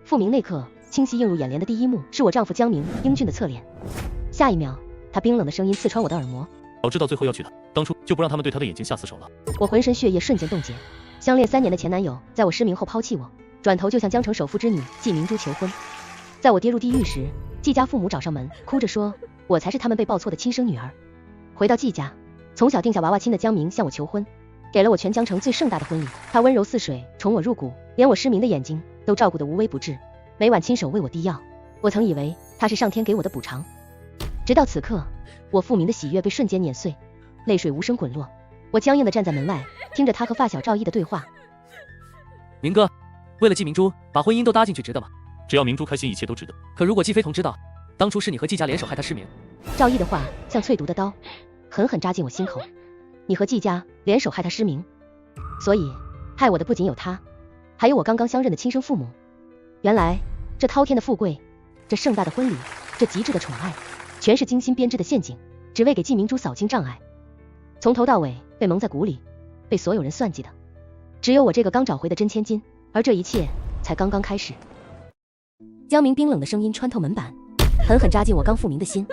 复明那刻，清晰映入眼帘的第一幕是我丈夫江明英俊的侧脸，下一秒，他冰冷的声音刺穿我的耳膜。早知道最后要娶她，当初就不让他们对她的眼睛下死手了。我浑身血液瞬间冻结。相恋3年的前男友，在我失明后抛弃我，转头就向江城首富之女季明珠求婚。在我跌入地狱时，季家父母找上门，哭着说我才是他们被抱错的亲生女儿。回到季家，从小定下娃娃亲的江明向我求婚，给了我全江城最盛大的婚礼。他温柔似水，宠我入骨，连我失明的眼睛都照顾得无微不至，每晚亲手为我滴药。我曾以为他是上天给我的补偿，直到此刻，我复明的喜悦被瞬间碾碎，泪水无声滚落。我僵硬地站在门外，听着他和发小赵毅的对话。明哥，为了季明珠，把婚姻都搭进去，值得吗？只要明珠开心，一切都值得。可如果季飞同知道，当初是你和季家联手害他失明。赵毅的话像淬毒的刀，狠狠扎进我心口。你和季家联手害他失明，所以害我的不仅有他，还有我刚刚相认的亲生父母。原来这滔天的富贵，这盛大的婚礼，这极致的宠爱，全是精心编织的陷阱，只为给季明珠扫清障碍。从头到尾被蒙在鼓里，被所有人算计的，只有我这个刚找回的真千金。而这一切才刚刚开始。江明冰冷的声音穿透门板，狠狠扎进我刚复明的心。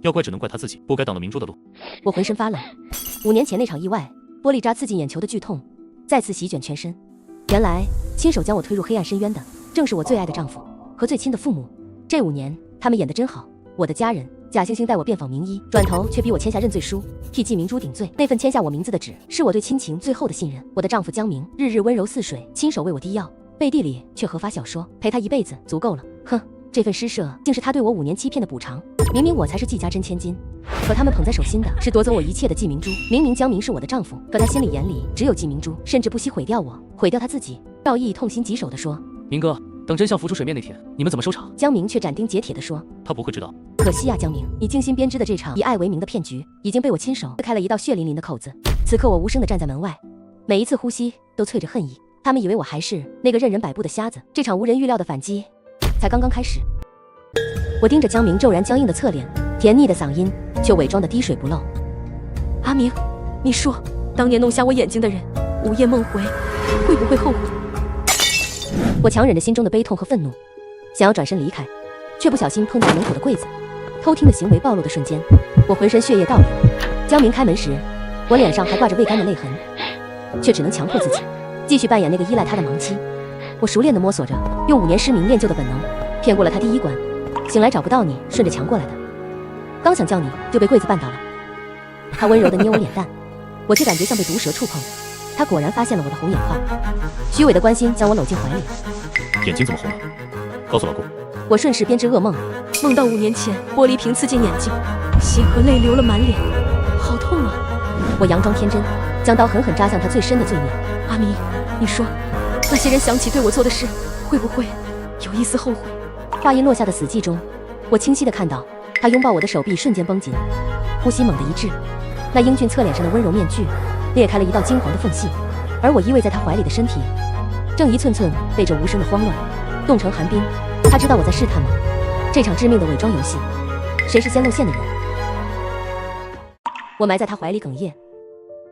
要怪只能怪他自己，不该挡了明珠的路。我浑身发冷，5年前那场意外，玻璃渣刺进眼球的剧痛再次席卷全身。原来亲手将我推入黑暗深渊的，正是我最爱的丈夫和最亲的父母。这5年他们演得真好，我的家人假惺惺带我遍访名医，转头却逼我签下认罪书，替季明珠顶罪。那份签下我名字的纸，是我对亲情最后的信任。我的丈夫江明日日温柔似水，亲手为我滴药，背地里却和发小说陪他一辈子足够了。哼，这份施舍竟是他对我5年欺骗的补偿。明明我才是季家真千金，可他们捧在手心的是夺走我一切的季明珠。明明江明是我的丈夫，可他心里眼里只有季明珠，甚至不惜毁掉我，毁掉他自己。赵毅痛心疾首地说：明哥，等真相浮出水面那天，你们怎么收场？江明却斩钉截铁地说：他不会知道。可惜啊，江明，你精心编织的这场以爱为名的骗局，已经被我亲手开了一道血淋淋的口子。此刻我无声地站在门外，每一次呼吸都淬着恨意。他们以为我还是那个任人摆布的瞎子，这场无人预料的反击才刚刚开始。我盯着江明骤然僵硬的侧脸，甜腻的嗓音却伪装得滴水不漏。阿明，你说当年弄瞎我眼睛的人午夜梦回，会不会后悔？我强忍着心中的悲痛和愤怒，想要转身离开，却不小心碰到门口的柜子。偷听的行为暴露的瞬间，我浑身血液倒流。江明开门时，我脸上还挂着未干的泪痕，却只能强迫自己继续扮演那个依赖他的盲妻。我熟练地摸索着，用5年失明练就的本能，骗过了他第一关。醒来找不到你，顺着墙过来的，刚想叫你就被柜子绊倒了。他温柔地捏我脸蛋，我却感觉像被毒蛇触碰。他果然发现了我的红眼眶，虚伪的关心将我搂进怀里。眼睛怎么红了？告诉老公。我顺势编织噩梦，梦到5年前玻璃瓶刺进眼睛，血和泪流了满脸，好痛啊！我佯装天真，将刀狠狠扎向他最深的罪孽。阿明，你说那些人想起对我做的事，会不会有一丝后悔？话音落下的死寂中，我清晰地看到他拥抱我的手臂瞬间绷紧，呼吸猛地一滞，那英俊侧脸上的温柔面具裂开了一道金黄的缝隙，而我依偎在他怀里的身体正一寸寸被这无声的慌乱冻成寒冰。他知道我在试探吗？这场致命的伪装游戏，谁是先露馅的人？我埋在他怀里哽咽。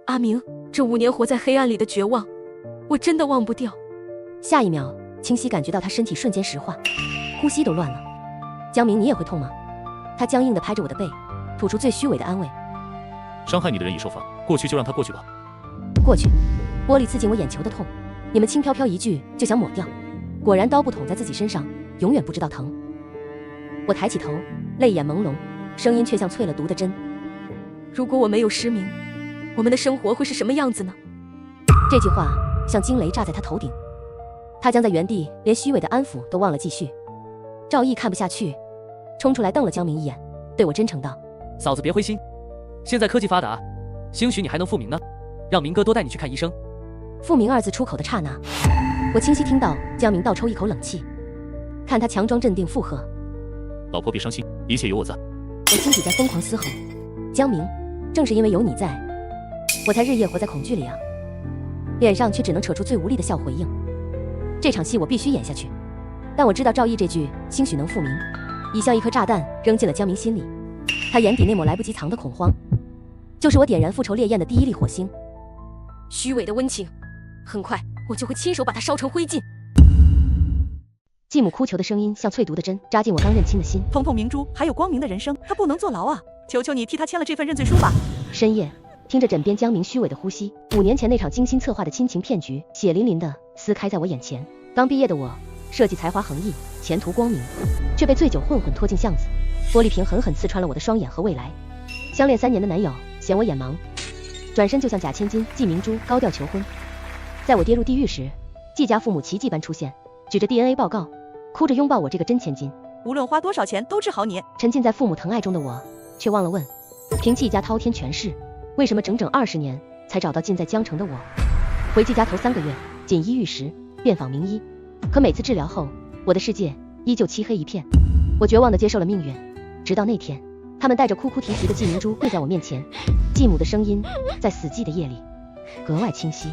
阿明，这5年活在黑暗里的绝望，我真的忘不掉。下一秒，清晰感觉到他身体瞬间石化，呼吸都乱了。江明，你也会痛吗？他僵硬地拍着我的背，吐出最虚伪的安慰。伤害你的人已受罚，过去就让他过去吧。过去，玻璃刺进我眼球的痛，你们轻飘飘一句就想抹掉，果然刀不捅在自己身上，永远不知道疼。我抬起头，泪眼朦胧，声音却像淬了毒的针。如果我没有失明，我们的生活会是什么样子呢？这句话像惊雷炸在他头顶，他僵在原地，连虚伪的安抚都忘了继续。赵毅看不下去，冲出来瞪了江明一眼，对我真诚道：嫂子别灰心，现在科技发达，兴许你还能复明呢，让明哥多带你去看医生。复明2字出口的刹那，我清晰听到江明倒抽一口冷气，看他强装镇定附和：老婆别伤心，一切有我在。我心底在疯狂嘶吼，江明，正是因为有你在，我才日夜活在恐惧里啊！脸上却只能扯出最无力的笑回应。这场戏我必须演下去，但我知道赵毅这句兴许能复明，已像一颗炸弹扔进了江明心里。他眼底那抹来不及藏的恐慌，就是我点燃复仇烈焰的第一粒火星。虚伪的温情，很快我就会亲手把它烧成灰烬。继母哭求的声音像淬毒的针，扎进我刚认亲的心。彤彤明珠还有光明的人生，他不能坐牢啊！求求你替他签了这份认罪书吧。深夜，听着枕边江明虚伪的呼吸，5年前那场精心策划的亲情骗局，血淋淋的撕开在我眼前。刚毕业的我，设计才华横溢，前途光明，却被醉酒混混拖进巷子。玻璃瓶狠狠刺穿了我的双眼和未来。相恋3年的男友嫌我眼盲，转身就向假千金季明珠高调求婚。在我跌入地狱时，季家父母奇迹般出现，举着 DNA 报告，哭着拥抱我这个真千金。无论花多少钱都治好你。沉浸在父母疼爱中的我，却忘了问，凭季家滔天权势，为什么整整20年才找到近在江城的我？回季家头3个月，锦衣玉食，遍访名医，可每次治疗后，我的世界依旧漆黑一片。我绝望地接受了命运，直到那天，他们带着哭哭啼啼的季明珠跪在我面前，继母的声音在死寂的夜里格外清晰。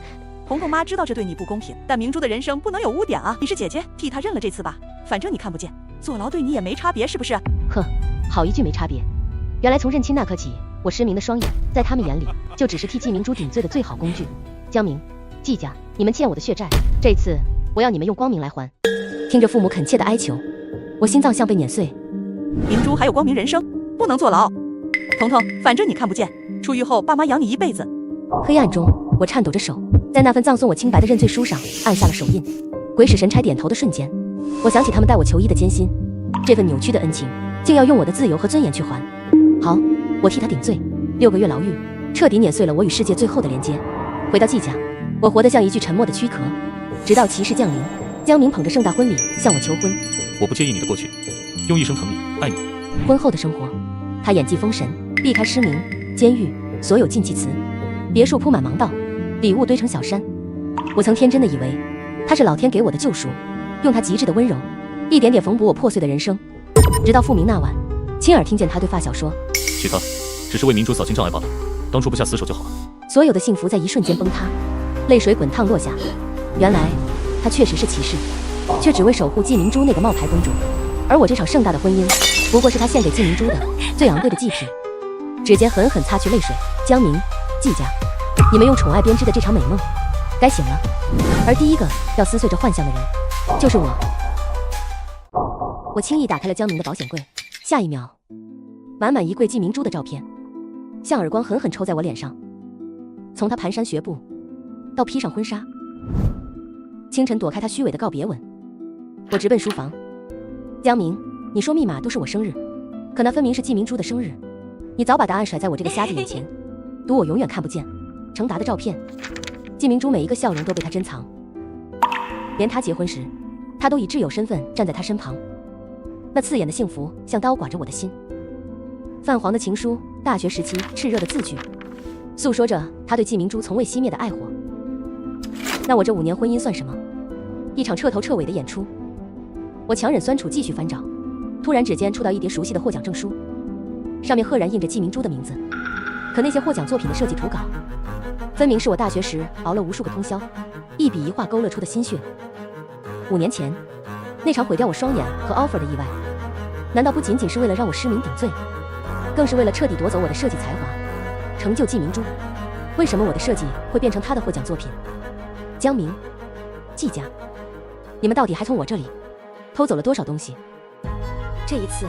彤彤妈知道这对你不公平，但明珠的人生不能有污点啊！你是姐姐，替她认了这次吧，反正你看不见，坐牢对你也没差别，是不是？呵，好一句没差别。原来从认亲那刻起，我失明的双眼在他们眼里就只是替季明珠顶罪的最好工具。江明、季家，你们欠我的血债，这次我要你们用光明来还。听着父母恳切的哀求，我心脏像被碾碎。明珠还有光明人生，不能坐牢。彤彤，反正你看不见，出狱后爸妈养你一辈子。黑暗中，我颤抖着手，在那份葬送我清白的认罪书上按下了手印。鬼使神差点头的瞬间，我想起他们带我求医的艰辛，这份扭曲的恩情，竟要用我的自由和尊严去还。好，我替他顶罪。6个月牢狱，彻底碾碎了我与世界最后的连接。回到季家，我活得像一具沉默的躯壳，直到骑士降临，江明捧着盛大婚礼向我求婚。我不介意你的过去，用一生疼你，爱你。婚后的生活，他演技封神，避开失明、监狱，所有禁忌词。别墅铺满盲道，礼物堆成小山。我曾天真的以为他是老天给我的救赎，用他极致的温柔一点点缝补我破碎的人生。直到复明那晚，亲耳听见他对发小说，娶她只是为明珠扫清障碍罢了，当初不下死手就好了。所有的幸福在一瞬间崩塌，泪水滚烫落下。原来他确实是骑士，却只为守护季明珠那个冒牌公主，而我这场盛大的婚姻不过是他献给季明珠的最昂贵的祭品。指尖狠狠擦去泪水。江明、季家，你们用宠爱编织的这场美梦该醒了，而第一个要撕碎这幻象的人就是我。我轻易打开了江明的保险柜，下一秒，满满一柜季明珠的照片像耳光狠狠抽在我脸上。从他蹒跚学步到披上婚纱，清晨躲开他虚伪的告别吻，我直奔书房。江明，你说密码都是我生日，可那分明是季明珠的生日，你早把答案甩在我这个瞎子眼前，赌我永远看不见。程达的照片，季明珠每一个笑容都被他珍藏，连他结婚时，他都以挚友身份站在他身旁。那刺眼的幸福像刀剐着我的心。泛黄的情书，大学时期炽热的字句，诉说着他对季明珠从未熄灭的爱火。那我这5年婚姻算什么？一场彻头彻尾的演出。我强忍酸楚继续翻找，突然指尖触到一叠熟悉的获奖证书，上面赫然印着季明珠的名字。可那些获奖作品的设计图稿，分明是我大学时熬了无数个通宵，一笔一画勾勒出的心血。5年前，那场毁掉我双眼和 offer 的意外，难道不仅仅是为了让我失明顶罪，更是为了彻底夺走我的设计才华，成就季明珠？为什么我的设计会变成他的获奖作品？江明、季家，你们到底还从我这里偷走了多少东西？这一次，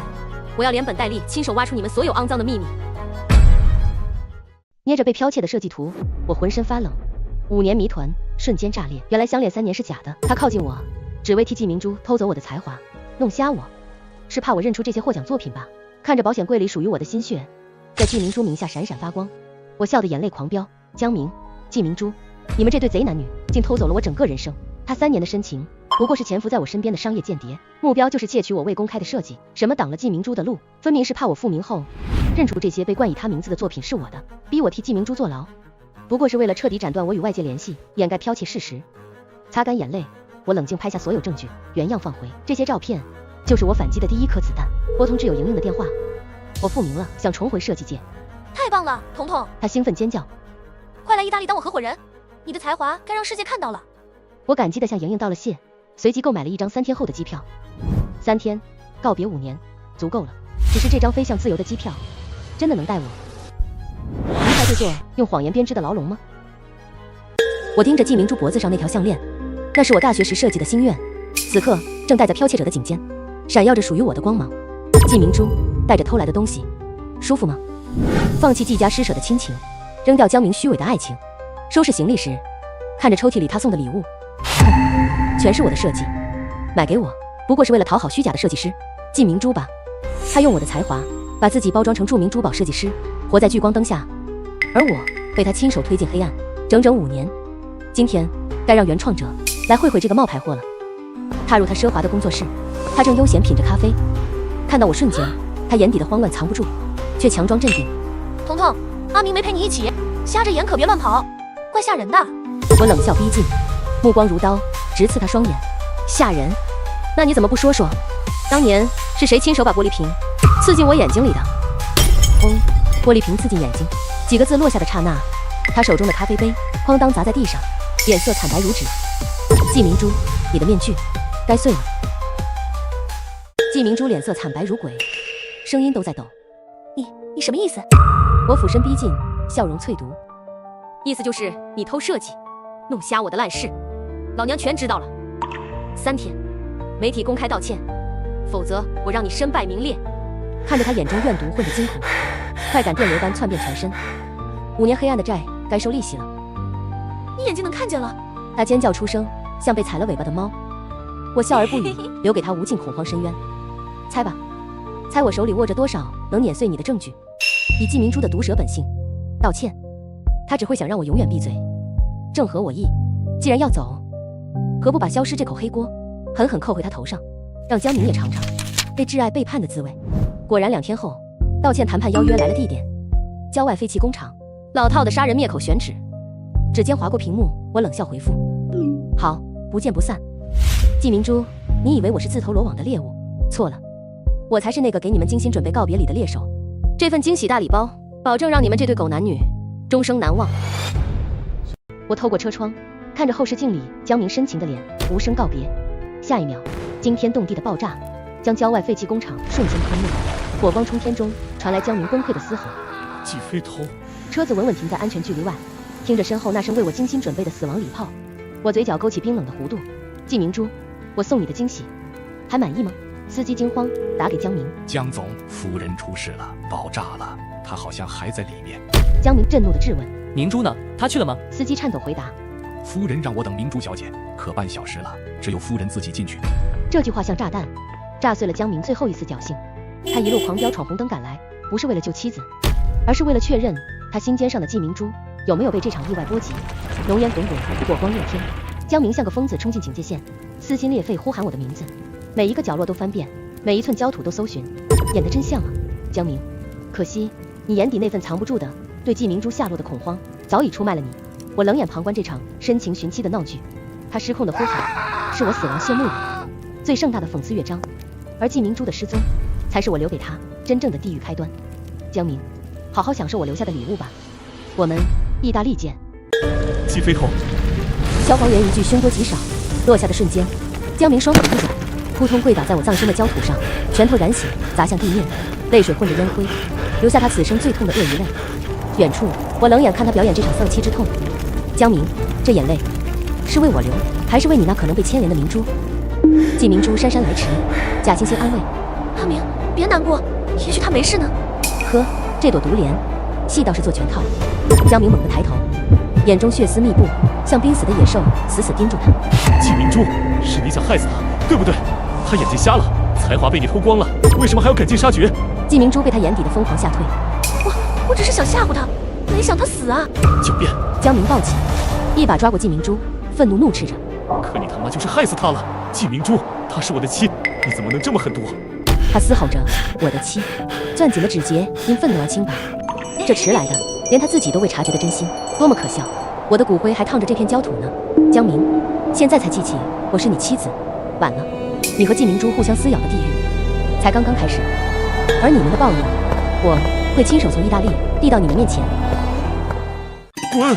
我要连本带利亲手挖出你们所有肮脏的秘密。捏着被剽窃的设计图，我浑身发冷。5年谜团瞬间炸裂，原来相恋3年是假的。他靠近我，只为替季明珠偷走我的才华，弄瞎我，是怕我认出这些获奖作品吧？看着保险柜里属于我的心血，在季明珠名下闪闪发光，我笑得眼泪狂飙。江明、季明珠，你们这对贼男女，竟偷走了我整个人生。他3年的深情，不过是潜伏在我身边的商业间谍，目标就是窃取我未公开的设计。什么挡了季明珠的路，分明是怕我复明后认出这些被冠以他名字的作品是我的，逼我替季明珠坐牢，不过是为了彻底斩断我与外界联系，掩盖剽窃事实。擦干眼泪，我冷静拍下所有证据，原样放回。这些照片就是我反击的第一颗子弹。拨通挚友莹莹的电话，我复明了，想重回设计界。太棒了，彤彤！她兴奋尖叫，快来意大利当我合伙人，你的才华该让世界看到了。我感激地向莹莹道了谢，随即购买了一张3天后的机票。3天，告别5年，足够了。只是这张飞向自由的机票，真的能带我离开这座用谎言编织的牢笼吗？我盯着季明珠脖子上那条项链，那是我大学时设计的心愿，此刻正戴在剽窃者的颈间，闪耀着属于我的光芒。季明珠带着偷来的东西，舒服吗？放弃季家施舍的亲情，扔掉江明虚伪的爱情，收拾行李时，看着抽屉里他送的礼物，全是我的设计，买给我不过是为了讨好虚假的设计师季明珠吧。他用我的才华把自己包装成著名珠宝设计师，活在聚光灯下，而我被他亲手推进黑暗整整5年。今天该让原创者来会会这个冒牌货了。踏入他奢华的工作室，他正悠闲品着咖啡，看到我瞬间，他眼底的慌乱藏不住，却强装镇定。彤彤，阿明没陪你一起，瞎着眼可别乱跑，怪吓人的。我冷笑逼近，目光如刀，直刺他双眼。吓人？那你怎么不说说，当年是谁亲手把玻璃瓶刺进我眼睛里的？轰！玻璃瓶刺进眼睛，几个字落下的刹那，他手中的咖啡杯哐当砸在地上，脸色惨白如纸。季明珠，你的面具该碎了。季明珠脸色惨白如鬼，声音都在抖。你什么意思？我俯身逼近，笑容淬毒。意思就是你偷设计，弄瞎我的烂事，老娘全知道了。3天，媒体公开道歉，否则我让你身败名裂。看着他眼中怨毒混着惊恐，快感电流般窜遍全身。5年黑暗的债该收利息了。你眼睛能看见了？他尖叫出声，像被踩了尾巴的猫。我笑而不语，留给他无尽恐慌深渊。猜吧，猜我手里握着多少能碾碎你的证据？以季明珠的毒舌本性，道歉，他只会想让我永远闭嘴，正合我意。既然要走，何不把消失这口黑锅狠狠扣回他头上，让江明也尝尝被挚爱背叛的滋味。果然2天后，道歉谈判邀约来了地点，郊外废弃工厂。老套的杀人灭口选址。指尖划过屏幕，我冷笑回复：好，不见不散。季明珠，你以为我是自投罗网的猎物？错了，我才是那个给你们精心准备告别礼的猎手。这份惊喜大礼包，保证让你们这对狗男女终生难忘。我透过车窗，看着后视镜里江明深情的脸，无声告别。下一秒，惊天动地的爆炸将郊外废弃工厂瞬间吞没，火光冲天中传来江明崩溃的嘶吼。季飞头，车子稳稳停在安全距离外，听着身后那声为我精心准备的死亡礼炮，我嘴角勾起冰冷的弧度。季明珠，我送你的惊喜还满意吗？司机惊慌打给江明。江总，夫人出事了，爆炸了，她好像还在里面。江明震怒地质问。明珠呢？她去了吗？司机颤抖回答。夫人让我等明珠小姐，可半小时了，只有夫人自己进去。这句话像炸弹，炸碎了江明最后一丝侥幸。他一路狂飙闯红灯赶来，不是为了救妻子，而是为了确认他心尖上的季明珠有没有被这场意外波及。浓烟滚滚，火光焰天，江明像个疯子冲进警戒线，撕心裂肺呼喊我的名字，每一个角落都翻遍，每一寸焦土都搜寻，演得真像啊，江明。可惜你眼底那份藏不住的对季明珠下落的恐慌，早已出卖了你。我冷眼旁观这场深情寻妻的闹剧，他失控的呼喊是我死亡谢幕里最盛大的讽刺乐章，而季明珠的失踪才是我留给他真正的地狱开端。江明，好好享受我留下的礼物吧，我们意大利见。季飞头，消防员一句凶多吉少，落下的瞬间，江明双手一转，扑通跪倒在我葬身的焦土上，拳头燃血砸向地面，泪水混着烟灰，留下他此生最痛的鳄鱼泪。远处，我冷眼看他表演这场丧妻之痛。江明，这眼泪是为我流，还是为你那可能被牵连的明珠？季明珠姗姗来迟，假惺惺安慰：阿明，别难过，也许他没事呢。呵，这朵毒莲戏倒是做全套。江明猛地抬头，眼中血丝密布，像濒死的野兽，死死盯住他。季明珠，是你想害死他，对不对？他眼睛瞎了，才华被你偷光了，为什么还要赶尽杀绝？季明珠被他眼底的疯狂吓退。我只是想吓唬他，没想他死啊！狡辩！江明暴起，一把抓过季明珠，愤怒怒斥着：可你他妈就是害死他了！季明珠，她是我的妻，你怎么能这么狠毒？他嘶吼着：我的妻！攥紧了指节，因愤怒而轻拔。这迟来的，连他自己都未察觉的真心，多么可笑！我的骨灰还烫着这片焦土呢。江明，现在才记起我是你妻子，晚了。你和季明珠互相撕咬的地狱才刚刚开始，而你们的报应，我会亲手从意大利递到你们面前。滚！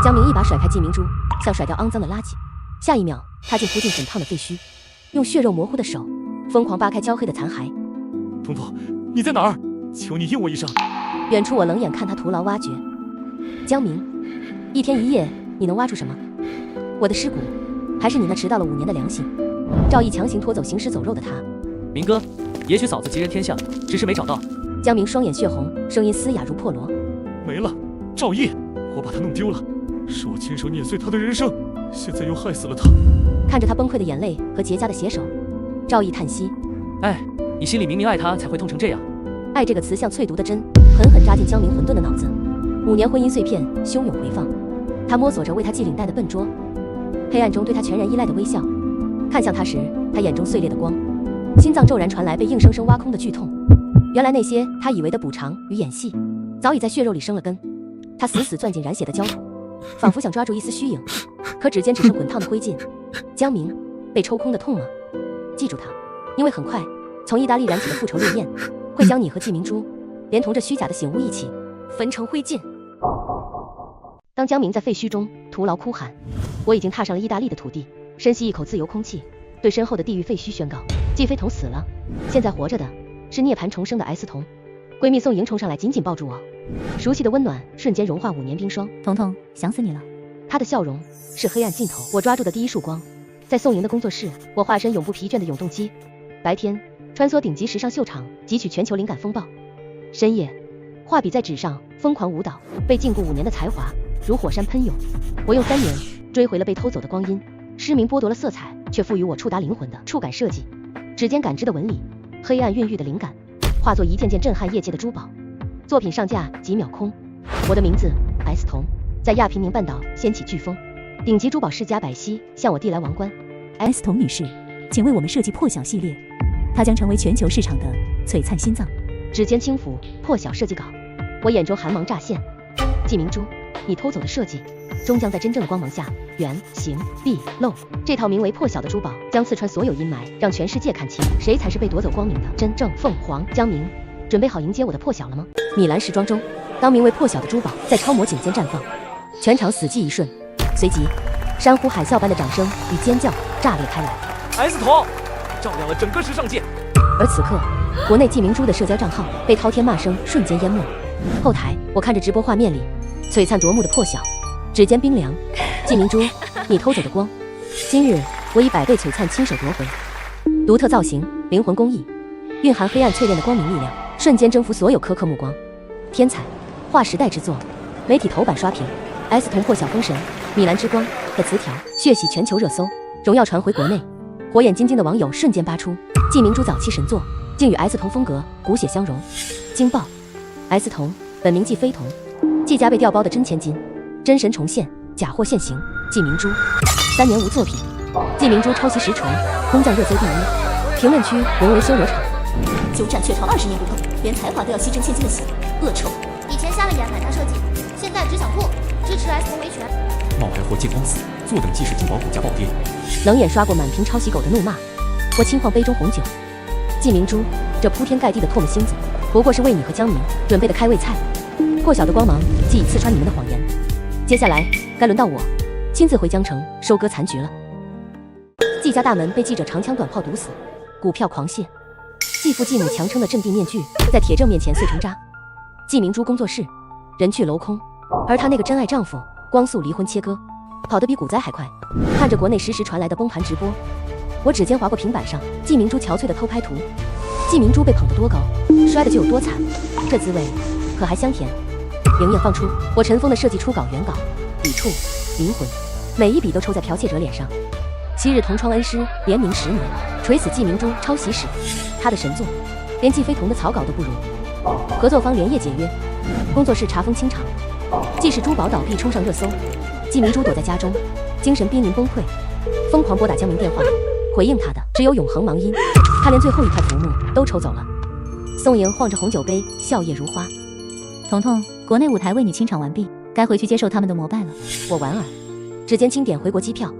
江明一把甩开季明珠，像甩掉肮脏的垃圾。下一秒，他竟扑进滚烫的废墟，用血肉模糊的手疯狂扒开焦黑的残骸。彤彤，你在哪儿？求你应我一声。远处我冷眼看他徒劳挖掘。江明，1天1夜，你能挖出什么？我的尸骨，还是你那迟到了5年的良心？赵毅强行拖走行尸走肉的他。明哥，也许嫂子吉人天相，只是没找到。江明双眼血红，声音嘶哑如破锣。没了，赵毅，我把他弄丢了，是我亲手碾碎他的人生，现在又害死了他。看着他崩溃的眼泪和结痂的血手，赵毅叹息：哎，你心里明明爱他，才会痛成这样。爱这个词像淬毒的针，狠狠扎进江明混沌的脑子。5年婚姻碎片汹涌回放，他摸索着为他系领带的笨拙，黑暗中对他全然依赖的微笑。看向他时，他眼中碎裂的光，心脏骤然传来被硬生生挖空的剧痛。原来那些他以为的补偿与演戏，早已在血肉里生了根。他死死攥紧染血的焦土，仿佛想抓住一丝虚影，可指尖只剩滚烫的灰烬。江明，被抽空的痛吗？记住他，因为很快，从意大利燃起的复仇烈焰，会将你和季明珠，连同这虚假的醒悟一起焚成灰烬。当江明在废墟中徒劳哭喊，我已经踏上了意大利的土地，深吸一口自由空气，对身后的地狱废墟宣告：季飞同死了，现在活着的是涅槃重生的 S 童。闺蜜宋莹冲上来紧紧抱住我，熟悉的温暖瞬间融化5年冰霜。彤彤，想死你了。她的笑容是黑暗尽头我抓住的第一束光。在宋莹的工作室，我化身永不疲倦的永动机，白天穿梭顶级时尚秀场，汲取全球灵感风暴；深夜画笔在纸上疯狂舞蹈，被禁锢5年的才华如火山喷涌。我用3年追回了被偷走的光阴，失明剥夺了色彩，却赋予我触达灵魂的触感设计，指尖感知的纹理，黑暗孕育的灵感，化作一件件震撼业界的珠宝。作品上架几秒空，我的名字 S 童在亚平宁半岛掀起飓风，顶级珠宝世家百熙向我递来王冠。 S 童女士，请为我们设计破晓系列，它将成为全球市场的璀璨心脏。指尖轻抚破晓设计稿，我眼中寒芒乍现。季明珠，你偷走的设计终将在真正的光芒下原形毕露。这套名为破晓的珠宝将刺穿所有阴霾，让全世界看清谁才是被夺走光明的真正凤凰。江明，准备好迎接我的破晓了吗？米兰时装周，当名为破晓的珠宝在超模颈间绽放，全场死寂一瞬，随即山呼海啸般的掌声与尖叫炸裂开来。 S 童，照亮了整个时尚界。而此刻，国内季明珠的社交账号被滔天骂声瞬间淹没。后台，我看着直播画面里璀璨夺目的破晓，指尖冰凉。季明珠，你偷走的光，今日我以100倍璀璨亲手夺回。独特造型，灵魂工艺，蕴含黑暗淬炼的光明力量，瞬间征服所有苛刻目光。天才，划时代之作，媒体头版刷屏。S 童破晓封神，米兰之光的词条血洗全球热搜，荣耀传回国内。火眼金睛的网友瞬间扒出，季明珠早期神作竟与 S 童风格骨血相融。惊爆 ！S 童本名季飞童，季家被调包的真千金，真神重现，假货现形。季明珠3年无作品，季明珠抄袭实锤，空降热搜第1。评论区人为修罗场，鸠占鹊巢20年不碰，连才华都要牺牲千金的血，恶臭！以前瞎了眼买他设计，现在只想吐，支持 S 童维权。冒牌货见光死，坐等既是金宝股价暴跌。冷眼刷过满屏抄袭狗的怒骂，我轻晃杯中红酒。季明珠，这铺天盖地的唾沫星子，不过是为你和江明准备的开胃菜。破晓的光芒既已刺穿你们的谎言，接下来该轮到我亲自回江城收割残局了。季家大门被记者长枪短炮堵死，股票狂泻，继父继母强撑的镇定面具在铁证面前碎成渣。季明珠工作室人去楼空，而她那个真爱丈夫光速离婚切割，跑得比股灾还快。看着国内实时传来的崩盘直播，我指尖划过平板上季明珠憔悴的偷拍图。季明珠被捧得多高，摔的就有多惨，这滋味可还香甜。莹莹放出我尘封的设计初稿原稿，笔触灵魂，每一笔都抽在剽窃者脸上。昔日同窗恩师连名10年，锤死季明珠抄袭史，他的神作连季飞童的草稿都不如。合作方连夜解约，工作室查封清场，既是珠宝倒闭冲上热搜，季明珠躲在家中，精神濒临崩溃，疯狂拨打江明电话，回应他的只有永恒盲音，他连最后一块浮木都抽走了。宋莹晃着红酒杯，笑靥如花。彤彤，国内舞台为你清场完毕，该回去接受他们的膜拜了。我莞尔，指尖轻点回国机票。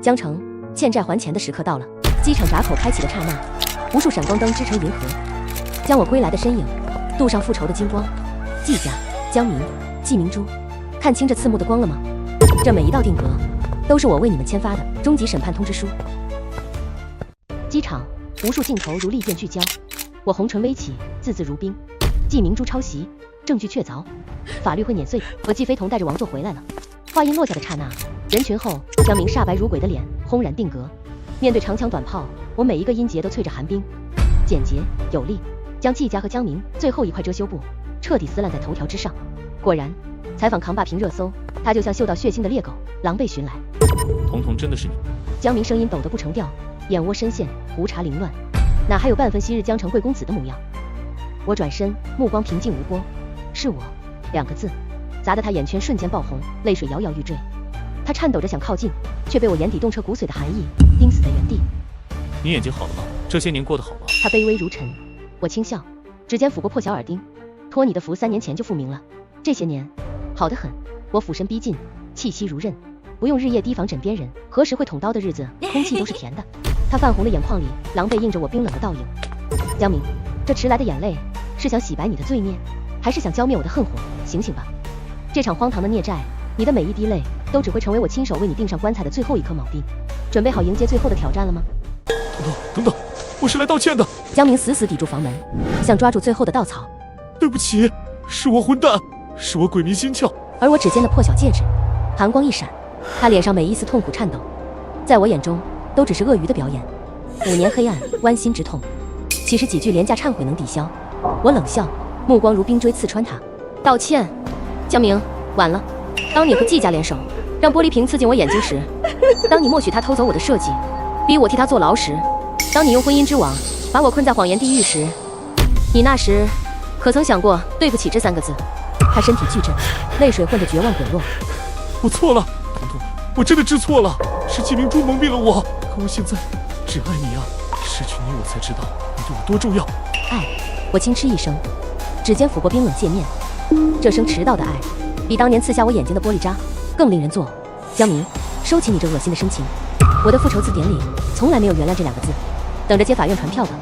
江城欠债还钱的时刻到了，机场闸口开启的刹那，无数闪光灯织成银河，将我归来的身影镀上复仇的金光。季家、江明、季明珠，看清这刺目的光了吗？这每一道定格，都是我为你们签发的终极审判通知书。机场无数镜头如利剑聚焦，我红唇微起，字字如冰。季明珠抄袭，证据确凿，法律会碾碎的。我季飞童带着王座回来了。话音落下的刹那，人群后江明煞白如鬼的脸轰然定格，面对长枪短炮，我每一个音节都淬着寒冰，简洁有力，将季家和江明最后一块遮羞布彻底撕烂在头条之上。果然，采访扛把评热搜，他就像嗅到血腥的猎狗，狼狈寻来。彤彤真的是你？江明声音抖得不成调，眼窝深陷，胡茬凌乱，哪还有半分昔日江城贵公子的模样？我转身，目光平静无波，是我2个字，砸得他眼圈瞬间爆红，泪水摇摇欲坠。他颤抖着想靠近，却被我眼底冻彻骨髓的寒意钉死在原地。你眼睛好了吗？这些年过得好吗？他卑微如尘，我轻笑，指尖抚过破小耳钉，托你的福，3年前就复明了。这些年好得很。我俯身逼近，气息如刃，不用日夜提防枕边人，何时会捅刀的日子，空气都是甜的。他泛红的眼眶里狼狈映着我冰冷的倒影。江明，这迟来的眼泪是想洗白你的罪孽，还是想浇灭我的恨火？醒醒吧，这场荒唐的孽债，你的每一滴泪都只会成为我亲手为你钉上棺材的最后一颗铆钉。准备好迎接最后的挑战了吗？等等，我是来道歉的。江明死死抵住房门，想抓住最后的稻草。对不起，是我混蛋，是我鬼迷心窍。而我指尖的破小戒指，寒光一闪，他脸上每一丝痛苦颤抖，在我眼中都只是鳄鱼的表演。5年黑暗，剜心直痛，岂是几句廉价忏悔能抵消？我冷笑，目光如冰锥刺穿他。道歉，江明，晚了。当你和季家联手，让玻璃瓶刺进我眼睛时，当你默许他偷走我的设计，逼我替他坐牢时，当你用婚姻之网把我困在谎言地狱时，你那时可曾想过对不起这3个字？他身体剧震，泪水混着绝望滚落。我错了，彤彤，我真的知错了，是季明珠蒙蔽了我，可我现在只爱你啊！失去你，我才知道你对我多重要。爱，我轻嗤一声，指尖抚过冰冷界面，这声迟到的爱，比当年刺下我眼睛的玻璃渣更令人作呕。江明，收起你这恶心的深情，我的复仇字典里从来没有原谅这2个字，等着接法院传票吧。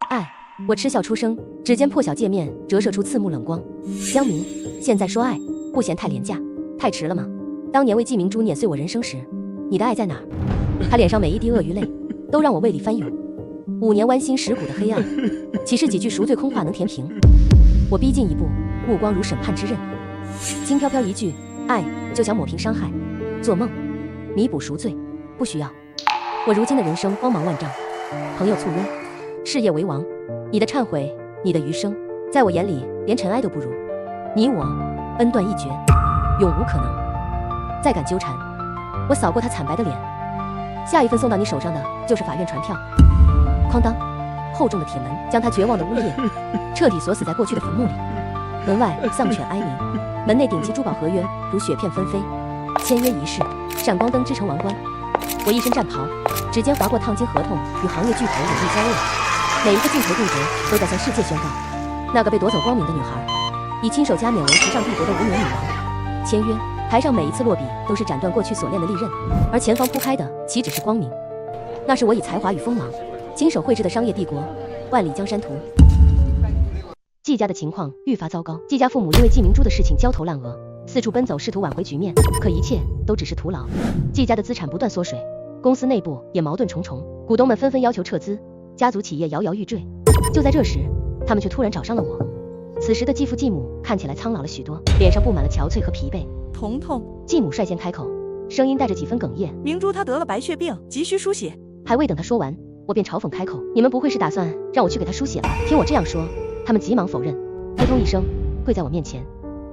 爱，我嗤笑出声，指尖破晓界面折射出刺目冷光。江明，现在说爱，不嫌太廉价，太迟了吗？当年为季明珠碾碎我人生时，你的爱在哪儿？他脸上每一滴鳄鱼泪，都让我胃里翻涌。5年剜心蚀骨的黑暗，岂是几句赎罪空话能填平？我逼近一步，目光如审判之刃，轻飘飘一句，爱就想抹平伤害，做梦，弥补赎罪，不需要。我如今的人生光芒万丈，朋友簇拥，事业为王，你的忏悔，你的余生，在我眼里连尘埃都不如。你我恩断义绝，永无可能。再敢纠缠，我扫过他惨白的脸。下一份送到你手上的就是法院传票。哐当，厚重的铁门将他绝望的呜咽彻底锁死在过去的坟墓里。门外丧犬哀鸣，门内顶级珠宝合约如雪片纷飞。签约仪式，闪光灯织成王冠。我一身战袍，指尖划过烫金合同与行业巨头有力交恶，每一个镜头对决都在向世界宣告，那个被夺走光明的女孩，以亲手加冕为时尚帝国的无冕女王。签约台上每一次落笔都是斩断过去锁链的利刃，而前方铺开的岂止是光明，那是我以才华与锋芒亲手绘制的商业帝国万里江山图。季家的情况愈发糟糕，季家父母因为季明珠的事情焦头烂额，四处奔走试图挽回局面，可一切都只是徒劳。季家的资产不断缩水，公司内部也矛盾重重，股东们纷纷要求撤资，家族企业摇摇欲坠。就在这时，他们却突然找上了我。此时的继父继母看起来苍老了许多，脸上布满了憔悴和疲惫。彤彤，继母率先开口，声音带着几分哽咽。明珠她得了白血病，急需输血。还未等他说完，我便嘲讽开口，你们不会是打算让我去给他输血吧？听我这样说，他们急忙否认，扑通一声跪在我面前。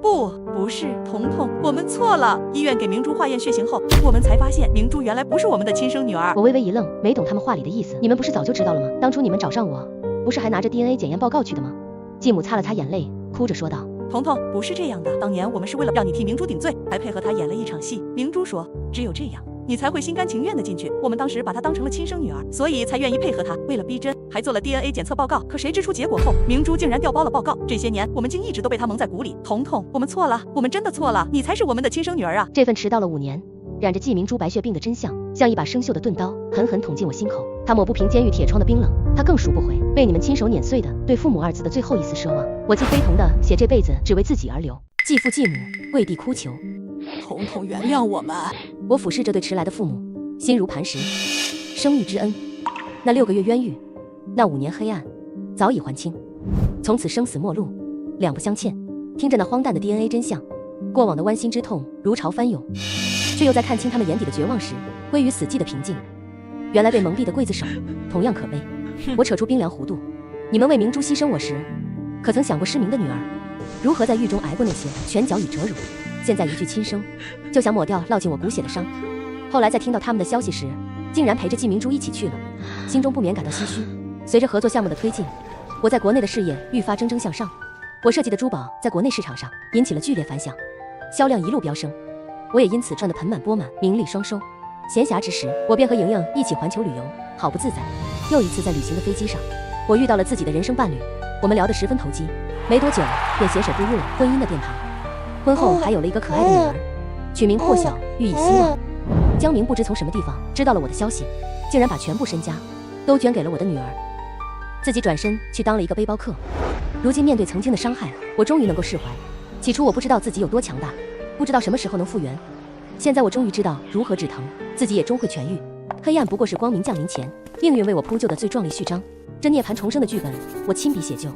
不是，彤彤，我们错了。医院给明珠化验血型后，我们才发现明珠原来不是我们的亲生女儿。我微微一愣，没懂他们话里的意思。你们不是早就知道了吗？当初你们找上我，不是还拿着 DNA 检验报告去的吗？继母擦了擦眼泪，哭着说道，彤彤，不是这样的，当年我们是为了让你替明珠顶罪，还配合她演了一场戏。明珠说，只有这样你才会心甘情愿的进去。我们当时把她当成了亲生女儿，所以才愿意配合她。为了逼真，还做了 DNA 检测报告。可谁知出结果后，明珠竟然调包了报告。这些年，我们竟一直都被她蒙在鼓里。彤彤，我们错了，我们真的错了，你才是我们的亲生女儿啊！这份迟到了5年，染着季明珠白血病的真相，像一把生锈的钝刀，狠狠捅进我心口。它抹不平监狱铁窗的冰冷，它更赎不回被你们亲手碾碎的对父母2字的最后一丝奢望。我竟非同的写这辈子只为自己而流。继父继母跪地哭求，彤彤，原谅我们。我俯视这对迟来的父母，心如磐石。生育之恩，那6个月冤狱，那5年黑暗，早已还清。从此生死陌路，两不相欠。听着那荒诞的 DNA 真相，过往的剜心之痛如潮翻涌，却又在看清他们眼底的绝望时，归于死寂的平静。原来被蒙蔽的刽子手同样可悲。我扯出冰凉弧度，你们为明珠牺牲我时，可曾想过失明的女儿如何在狱中挨过那些拳脚与折辱？现在一句轻生，就想抹掉烙进我骨血的伤。后来在听到他们的消息时，竟然陪着季明珠一起去了，心中不免感到唏嘘。随着合作项目的推进，我在国内的事业愈发蒸蒸向上。我设计的珠宝在国内市场上引起了剧烈反响，销量一路飙升，我也因此赚得盆满钵满，名利双收。闲暇之时，我便和莹莹一起环球旅游，好不自在。又一次在旅行的飞机上，我遇到了自己的人生伴侣，我们聊得十分投机，没多久便携手步入了婚姻的殿堂。婚后还有了一个可爱的女儿，取名破晓，寓意希望。江明不知从什么地方知道了我的消息，竟然把全部身家都捐给了我的女儿，自己转身去当了一个背包客。如今面对曾经的伤害，我终于能够释怀。起初我不知道自己有多强大，不知道什么时候能复原，现在我终于知道如何止疼，自己也终会痊愈。黑暗不过是光明降临前，命运为我铺就的最壮丽序章。这涅槃重生的剧本，我亲笔写就。